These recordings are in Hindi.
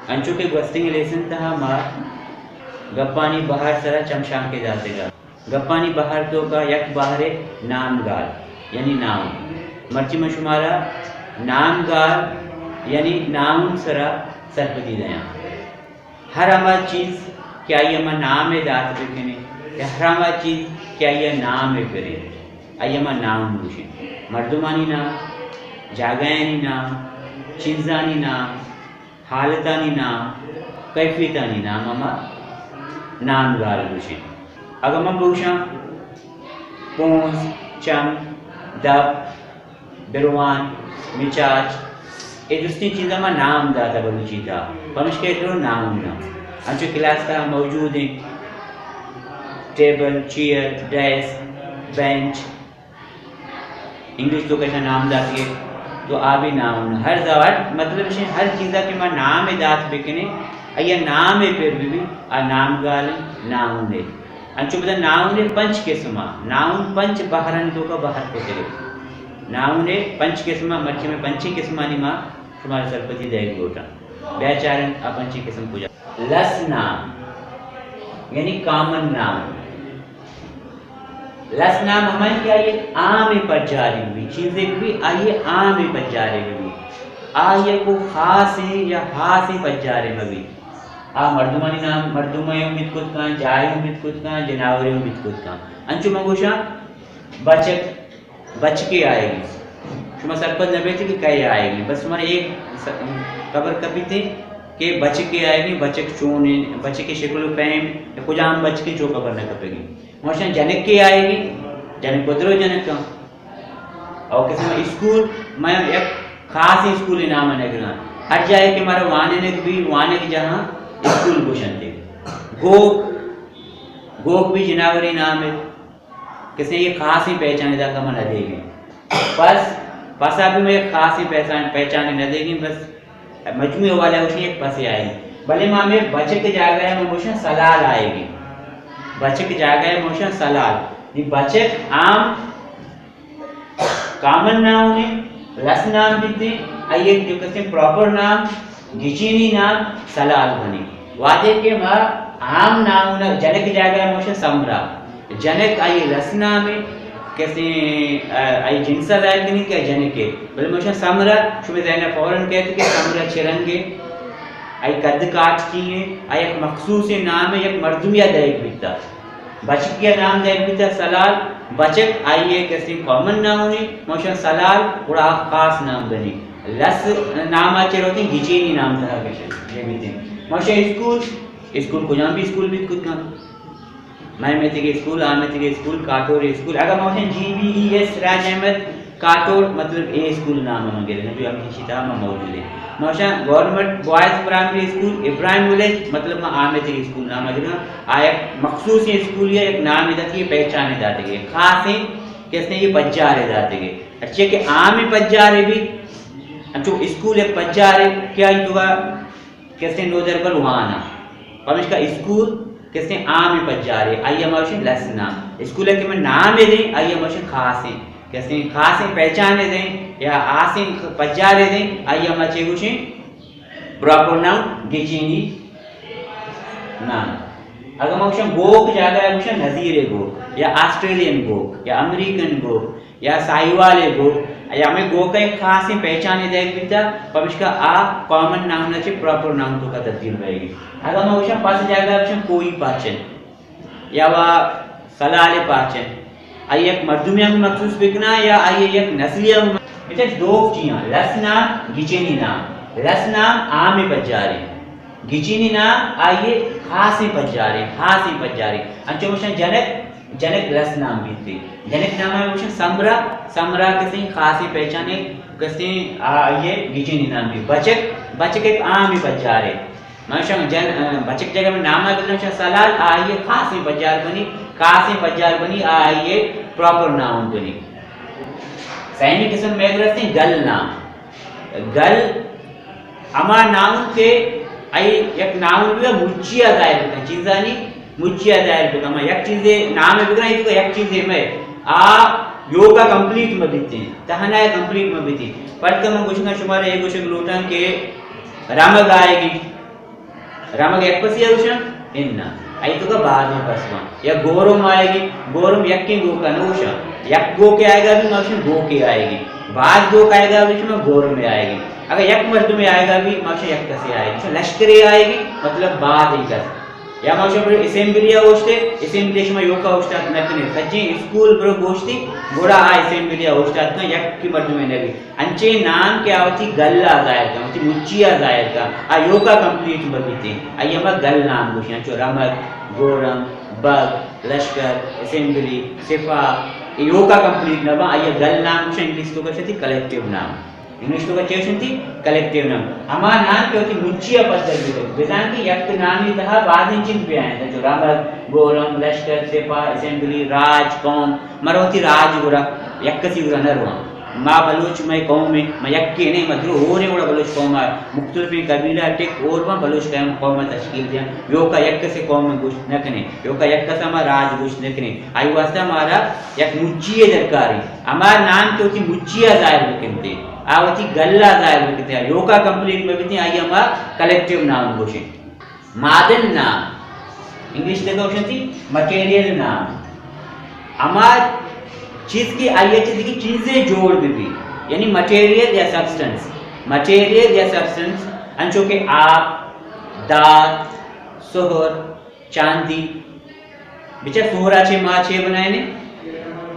अंचो के गस्तिंग लेसन तहा मार गप्पानी बाहर सरा चमशान के जाते गा गप्पानी बाहर तो का यक बाहरे नाम गाल यानी नाम मर्ची में शुमारा नाम गाल यानी नाम सरा सरपति दया हर अमा चीज़ क्या ये अमा नाम है दात बिकने हर अमा चीज़ क्या ये नाम है करे अयमा नाम बुशे मर्दुमानी नाम जागायानी नाम चीज़ानी नाम हालतानी नाम कैफियतानी नाम अमा नाम गाल बुशे अगर मैं बुशा पूंछ चम दब बिरवान मिचाच ये दूसरी चीज़ों में नाम दाता बलूची था पमिश के तो नाम ना अंचो क्लास का मौजूद है table chair desk bench English तो कैसा नाम दाती है तो आ भी नाम हर जवाब मतलब हर चीज़ा के मां नाम है दात बिकने अया नाम है फिर भी आ नाम गाल नाम ने अंचो बता नाम ने पंच के समा नाम पंच बाहरन तो का बाहर को चले नाम ने पंच के समा मर्ची में पंची के समा नी मां तुम्हारे सरपति देख गोटा बेचारन अपंची किस्म पूजा लस नाम यानी कॉमन नाम लस नाम हमारी क्या ये आम पर जारी हुई चीजें भी आइए आम पर जारी हुई आइए को खास है या खास है पर जारी हुई आ मर्दुमानी नाम मर्दुमयो मितकुत का जायो मितकुत का जनावरियो मितकुत का अंचु मंगोशा बचक बच के आएगी शुमा सरपंच नबे थे कि कई आएगी बस तुम्हारे एक खबर कभी थे कि बच के आएगी बचक चून बच के शिकलो पैम कुछ आम बच के जो खबर न कपेगी मोशन जनक के आएगी जनक बदरो जनक का और किसी स्कूल मैं एक खास स्कूल नाम है हर जाए कि हमारा वाने भी वाने की जहाँ स्कूल क्वेश्चन थे गोक भी जनावरी नाम है किसी ये खास ही पहचाने का मन देगी बस पसा भी मैं खास ही पहचाने न देगी बस मजमू वाला उसी एक पसे आएगी भले माँ में बचक जागा है मोशन सलाल आएगी बचक जागा है मोशन सलाल ये बचक आम कॉमन नाम है रस नाम भी थे आइए जो कहते हैं प्रॉपर नाम गिचीनी नाम सलाल बनी वादे के माँ आम नाम न जनक जागा है मोशन समरा जनक आइए रस नाम है कैसे आई जिनसा लायक नहीं क्या जने के बल्कि मोशन समरा शुमे ज़हन फौरन कहते कि समरा छिरंगे आई कद काट की है आई एक मखसूस नाम है एक मर्दुमिया दायक बिता बचक का नाम दायक बिता सलाल बचक आई है कैसे कॉमन नाम है मोशन सलाल बड़ा खास नाम बनी लस नाम आचे रोती गिचीनी नाम था कैसे ये भी थे मोशन स्कूल को जहाँ भी स्कूल भी कुछ काम मैं थे स्कूल आ में थे स्कूल काटोर स्कूल अगर मोशन GBES राज अहमद काटोर मतलब ए स्कूल नाम है मंगेरे जो हम शिता में मौजूद है motion government boys primary school Ibrahim village मतलब मैं आ में थे स्कूल नाम है आया मखसूस ये स्कूल है एक नाम है कि पहचाने जाते हैं खास है कैसे ये पज्जारे जाते हैं अच्छे के आ में पज्जारे भी जो स्कूल है पज्जारे क्या युवा कैसे नोदर पर वहां पर इसका स्कूल कैसे आम में पज्जारे आइए मौशन लस नाम स्कूल के में नाम है दें आइए मौशन खास है कैसे खास है पहचाने दें या आसे पज्जारे दें आइए मचे कुछ प्रॉपर नाम गिचीनी नाम अगर मौशन गोक जागा है मौशन नजीर गोक या ऑस्ट्रेलियन गोक या अमेरिकन गोक या साहिवाल गोक या में गोक का एक खास ही पहचाने देख बिता पर इसका आ कॉमन नाम ना चे प्रॉपर नाम तो का तब्दील रहेगी अगर मैं उसे पास जाएगा ऑप्शन कोई पाचन या वा सलाले पाचन आइए एक मर्दुमिया में मखसूस बिकना या आइए एक नस्लिया में इसे दो चीज़ लस नाम गिचीनी नाम लस नाम आम में पज्जारे गिचीनी नाम आइए खास ही पज्जारे अंचो मोशन जनक लस नाम भी थे जनक नाम है मोशन समरा किसी खास ही पहचाने किसी आइए गिचीनी नाम भी बचक एक आम ही पज्जारे मोशन बचक जगह में नाम है सलाल आइए खास ही पज्जार बनी आइए प्रॉपर नाम बनी सैनिक किस्म में ग्रस्ती गल नाम गल अमा नाम के आई एक नाम भी मुच्चिया दायर चीज़ानी मुच्चिया दायर तो कमा एक चीज़े नाम है बिकना इसको एक चीज़े में आ योगा कंप्लीट में बीते तहना कंप्लीट में बीती पर कम कुछ ना शुमार एक कुछ लोटन के रामग आएगी रामग एक पसी आयुषन इन्ना आई तो का बाद में पसवा या गोरम आएगी गोरम यक्की गो का नोशा यक गो के आएगा भी माशा गो के आएगी बाद गो का आएगा भी में गोरम में आएगी अगर यक मर्द में आएगा भी माशा यक कसे आएगी लश्करी आएगी मतलब बाद ही कस या माशा पर असेंबलिया होस्ते असेंबली में योका होस्ता नकने सच्ची स्कूल ब्रो गोश्ती गोड़ा आ असेंबलिया होस्ता तो यक की मर्द में नहीं अंचे नाम के आवती गल्ला जायर का मतलब मुच्चिया जायर का आ योका कंप्लीट बगीते आयमा गल नाम गोशिया चो रमक गोरम बग लश्कर असेंबली सिफा योका कंप्लीट नवा आय गल नाम गोशिया इंग्लिश तो कशती कलेक्टिव नाम इंग्लिश तो कचेशंती कलेक्टिव नाम अमा नाम के होती मुच्चिया पद्धति तो बेजान की यक नाम ही तहा बाद इन चीज भी आए थे जो रमक गोरम लश्कर सिफा असेंबली राज कौम मरोती राज गुरा यक सी गुरा नरवा माँ बलूच में कौम में मैं यक्के नहीं मधुर हो रहे बड़ा बलूच कौम है मुख्तलिफ कबीला टेक और वहाँ बलूच कौम तश्कील दिया यो का यक से कौम में कुछ न कने यो का यक से हमारा राज कुछ न कने आई वास्ता हमारा यक मुच्चिए दरकारी हमारा नाम के होती मुच्चिया जाहिर बिकते आवती गल्ला जाहिर बिकते यो का कंप्लीट में बिकते आई हमारा कलेक्टिव नाम घोषे मादन नाम इंग्लिश देखो ऑप्शन थी मटेरियल नाम हमारा चीज की आइए चीज की चीजें जोड़ भी यानी मटेरियल या सब्सटेंस अंशों के आप दात सोहर चांदी बिचा सोहरा छे माँ छे बनाए ने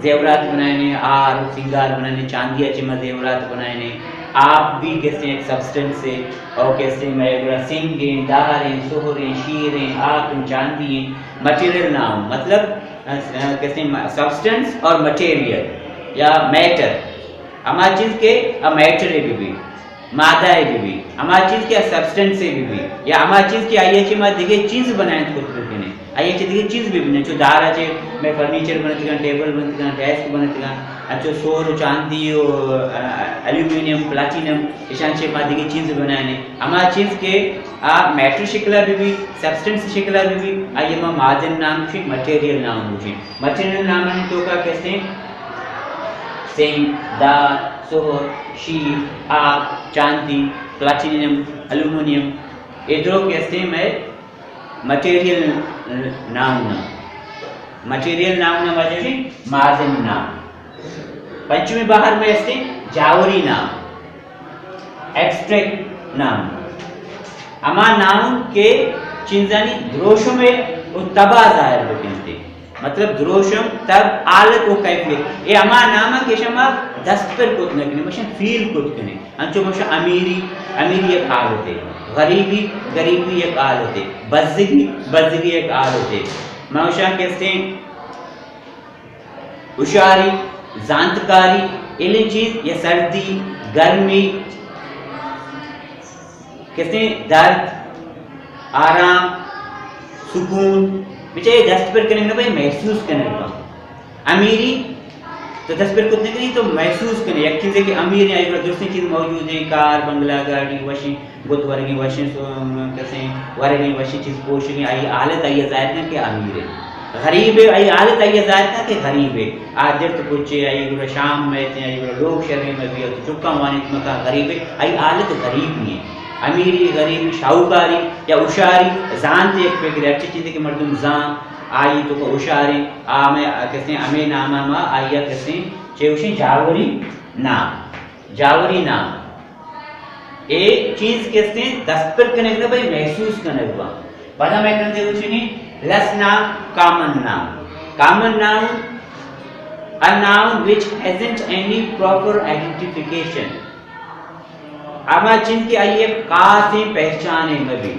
जेवरात बनाए ने आर सिंगार बनाए ने चांदी अच्छे माँ जेवरात बनाए ने आप भी कहते हैं एक सब्सटेंस से और कहते हैं मैं सिंगे दारें सोहरें शीरें आप चांदी मटेरियल नाम मतलब कहते हैं सब्सटेंस और मटेरियल या मैटर हमारी चीज के मैटर है भी मादा है भी हमारी चीज के सब्सटेंस से भी या हमारी चीज की आइए ची मां दिखे चीज बनाए तो कुछ भी नहीं आइए ची दिखे चीज भी नहीं जो दार है मैं फर्नीचर बनाती हूं टेबल बनाती हूं डेस्क बनाती हूं अच्छा सोर चांदी और एल्यूमिनियम प्लैटिनम ईशान से मां दिखे चीज बनाए ने हमारी चीज के आप मैटर शिकला भी सब्सटेंस शिकला भी आइए मां मादन नाम से मटेरियल नाम मुझे मटेरियल नाम है तो का कहते हैं सिंग दार सोहर शीर आप चांदी प्लैटिनम एल्यूमिनियम इधरों कहते हैं मैं मटेरियल नाम वजह से मार्जिन नाम पंचमी बाहर में ऐसे जावरी नाम एक्सट्रैक्ट नाम अमा नाम के चिंजानी द्रोशों में तबा जाहिर होते मतलब द्रोशम तब आलत वो कैफियत ये अमा नाम के शमा दस्तपर कुछ न कने मशन फील कुछ कने अंचो मश अमीरी एक हाल होते गरीबी एक हाल होते बज़गी एक हाल होते मशा कहते हुशारी जानकारी इले चीज ये सर्दी गर्मी कहते दर्द आराम सुकून बिचारे दस्त पर करने भाई महसूस करने का अमीरी तो दस्त पर कुछ नहीं तो महसूस करने एक चीज़ है कि अमीर है एक दूसरी चीज़ मौजूद है कार बंगला गाड़ी वशी बुत वर्गी वशी कैसे वर्गी वशी चीज़ पोषण आई हालत आई जाहिर ना कि अमीर है गरीब है आई हालत आई जाहिर ना कि गरीब है आज जब तो कुछ आई शाम में आई लोग शहर में भी चुका माने मका गरीब है आई हालत गरीब नहीं है अमीरी गरीबी शाहूकारी या उशारी जान एक फिक्र अच्छी चीज़ है कि मर्दुम जान आई तो को उशारी आमे कहते हैं अमे नामा मा आया कहते हैं चेवशी जावरी नाम ए चीज कहते हैं दस्तपर करने के भाई महसूस करने का पता मैं करते कुछ नहीं लस नाम कॉमन नाम a noun which hasn't any proper identification आमा चिन्ह की आई एक का से पहचाने में भी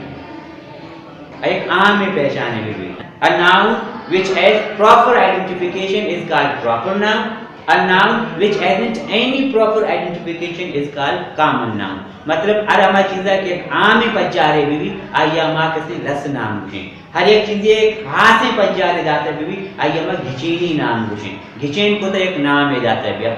एक आम में पहचाने में भी a noun which has proper identification is called proper noun a noun which hasn't any proper identification is called common noun मतलब हर हमारी चीज़ के आम में पचारे भी आइए हमारे किसी रस नाम के हर एक चीज़ एक हाथ में पचारे जाते भी आइए हमारे घिचेनी नाम कुछ घिचेन को तो एक नाम है जाता है भैया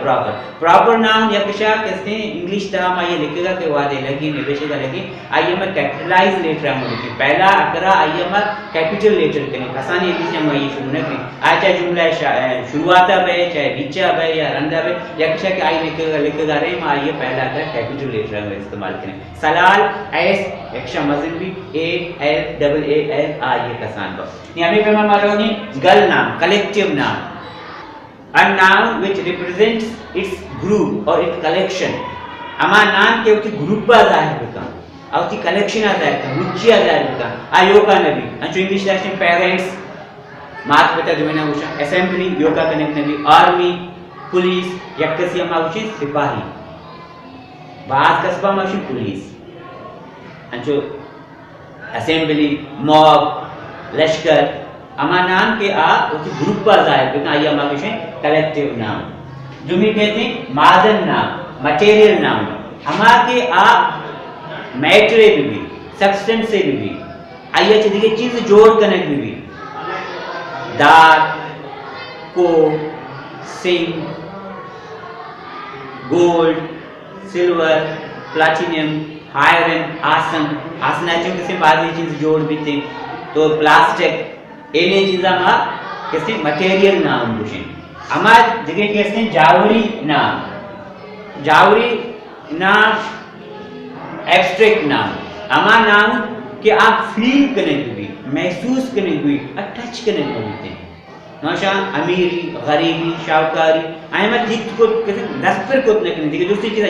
प्रॉपर नाम या किसा कहते हैं इंग्लिश तरह में ये लिखेगा के वादे लगी निवेशेगा लगी आइए हमारे कैपिटलाइज लेटर हम लिखें पहला अकरा आइए हमारे कैपिटल लेटर करें आसानी है किसी हम ये शुरू न करें आज चाहे जुमला शुरुआत है चाहे बीचा है या रंदा है या किसा के आई लिखेगा रहे आइए पहला अकरा कैपिटल लेटर में इस्तेमाल करें सलाल एस यक्षा मजल भी A L double A L A ये कसान बा नि अभी पे मैं मारोगी गल नाम कलेक्टिव नाम a noun which represents its group or its collection अमा नाम के उठी ग्रुप आ जाए बेका औती कलेक्शन आ जाए मुच्ची आ जाए बेका आयोका नबी अंचो इंग्लिश लैक्शन पेरेंट्स मात पिता दुमेना उषा असेंबली योगा कनेक्ट नबी आर्मी पुलिस यक्कसी अमाउशी सिपाही बात कस्बा अमाउशी पुलिस अंचो असेंबली मॉब लश्कर अमा नाम के आ उसी ग्रुप पर जाए बिना आइए अमाउशी कलेक्टिव नाम जुमी कहते हैं मादन नाम मटेरियल नाम अमा के आ मैटर भी सब्सटेंस से भी आइए चीज़ चीज़ जोड़ कनेक्ट भी दात को Singh gold silver platinum iron आसन आसनाचों किसी बाजी चीज जोड़ भी थे तो प्लास्टिक एलियन चीज़ हमारा किसी मटेरियल नाम बुझे हमार जगह कैसे जावरी नाम एब्स्ट्रैक्ट नाम हमार नाम कि आप फील करने भी महसूस करने भी टच करने भी नौशा अमीरी गरीबी शाहकारी आए मैं ठीक को कैसे 10 पर को लेकिन देखिए दूसरी चीज़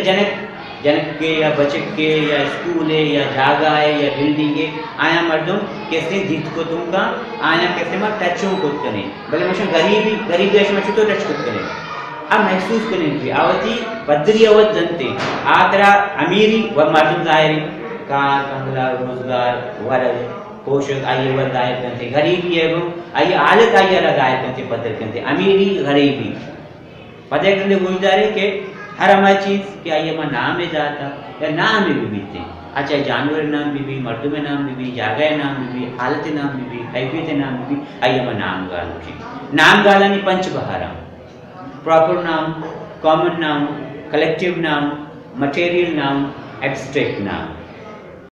जनक के या बचक के या स्कूल है या जगह है या बिल्डिंग है आया मर्दों कैसे जीत को तुमका आया कैसे मैं टच को करें भले मैं गरीबी ऐसे मैं तो टच को करें अब महसूस करने भी आवती बदरी अवध जनते आतरा अमीरी व मर्दों जाहिर कार बंगला रोजगार वरद पोषक आइए वर्ग आय करते गरीबी है वो आइए हालत आइए अलग आय करते पदर करते अमीरी गरीबी पदर करते गुजदारे के हर हमारी चीज़ कि आइए हमारा नाम है जाता या नाम भी बीते अच्छा जानवर नाम भी मर्दों में नाम भी जागा नाम भी हालत नाम भी कैफियत नाम भी आइए हमारा नाम गाल नाम गाला नहीं पंच बहारा प्रॉपर नाम कॉमन नाम कलेक्टिव नाम मटेरियल नाम एब्स्ट्रैक्ट नाम